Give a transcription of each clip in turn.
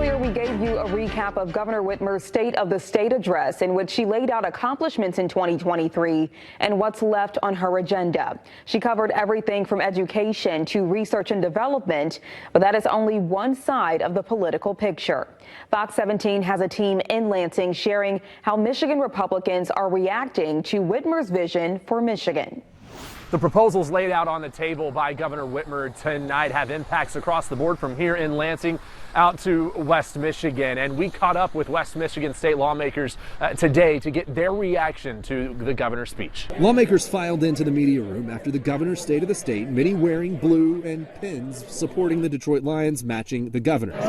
Earlier, we gave you a recap of Governor Whitmer's State of the State address, in which she laid out accomplishments in 2023 and what's left on her agenda. She covered everything from education to research and development, but that is only one side of the political picture. Fox 17 has a team in Lansing sharing how Michigan Republicans are reacting to Whitmer's vision for Michigan. The proposals laid out on the table by Governor Whitmer tonight have impacts across the board from here in Lansing out to West Michigan. And we caught up with West Michigan state lawmakers today to get their reaction to the governor's speech. Lawmakers filed into the media room after the governor's State of the State, many wearing blue and pins supporting the Detroit Lions matching the governor's.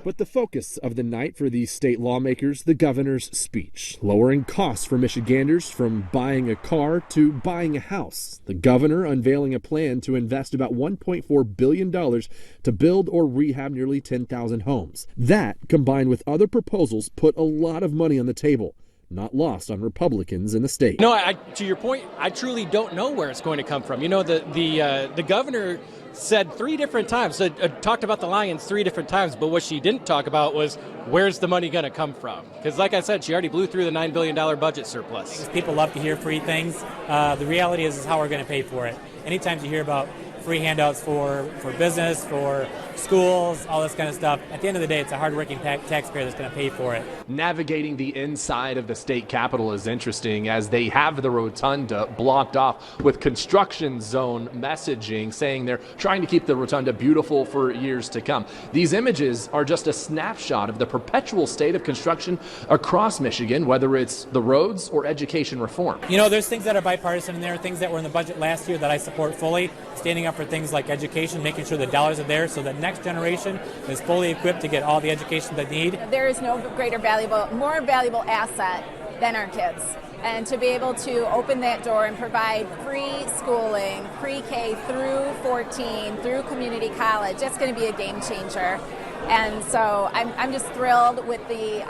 But the focus of the night for these state lawmakers, the governor's speech, lowering costs for Michiganders from buying a car to buying a house. The governor unveiling a plan to invest about $1.4 billion to build or rehab nearly 10,000 homes. That, combined with other proposals, put a lot of money on the table. Not lost on Republicans in the state. No, to your point, I truly don't know where it's going to come from. You know, the governor said 3 different times, talked about the Lions 3 different times, but what she didn't talk about was where's the money going to come from? Because like I said, she already blew through the $9 billion budget surplus. People love to hear free things. The reality is how we're going to pay for it. Anytime you hear about free handouts for business, for schools, all this kind of stuff, at the end of the day, it's a hardworking taxpayer that's going to pay for it. Navigating the inside of the state capitol is interesting as they have the rotunda blocked off with construction zone messaging saying they're trying to keep the rotunda beautiful for years to come. These images are just a snapshot of the perpetual state of construction across Michigan, whether it's the roads or education reform. You know, there's things that are bipartisan in there, things that were in the budget last year that I support fully, standing up for things like education, making sure the dollars are there so the next generation is fully equipped to get all the education they need. There is no more valuable asset than our kids. And to be able to open that door and provide free schooling, pre-K through 14, through community college, that's going to be a game changer. And so I'm just thrilled with the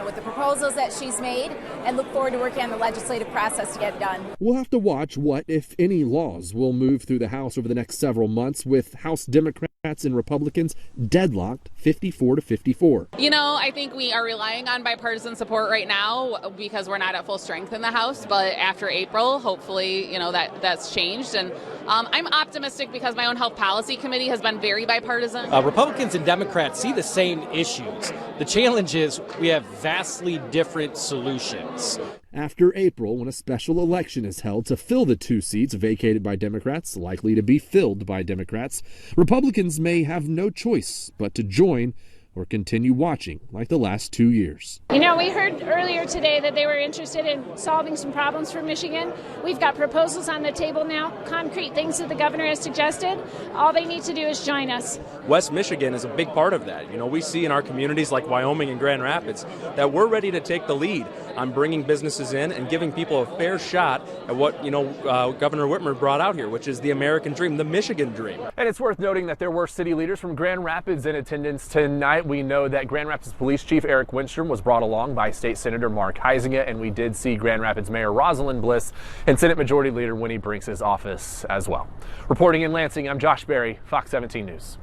with the proposals that she's made, and look forward to working on the legislative process to get it done. We'll have to watch what, if any, laws will move through the House over the next several months, with House Democrats and Republicans deadlocked 54-54. You know, I think we are relying on bipartisan support right now because we're not at full strength in the House. But after April, hopefully, that's changed. And I'm optimistic because my own health policy committee has been very bipartisan. Republicans and Democrats see the same issues. The challenge is we have vastly different solutions. After April, when a special election is held to fill the 2 seats vacated by Democrats, likely to be filled by Democrats, Republicans may have no choice but to join or continue watching like the last 2 years. You know, we heard earlier today that they were interested in solving some problems for Michigan. We've got proposals on the table now, concrete things that the governor has suggested. All they need to do is join us. West Michigan is a big part of that. You know, we see in our communities like Wyoming and Grand Rapids that we're ready to take the lead on bringing businesses in and giving people a fair shot at what, Governor Whitmer brought out here, which is the American dream, the Michigan dream. And it's worth noting that there were city leaders from Grand Rapids in attendance tonight. We know that Grand Rapids Police Chief Eric Winstrom was brought along by State Senator Mark Huizenga, and we did see Grand Rapids Mayor Rosalind Bliss and Senate Majority Leader Winnie Brinks' office as well. Reporting in Lansing, I'm Josh Berry, Fox 17 News.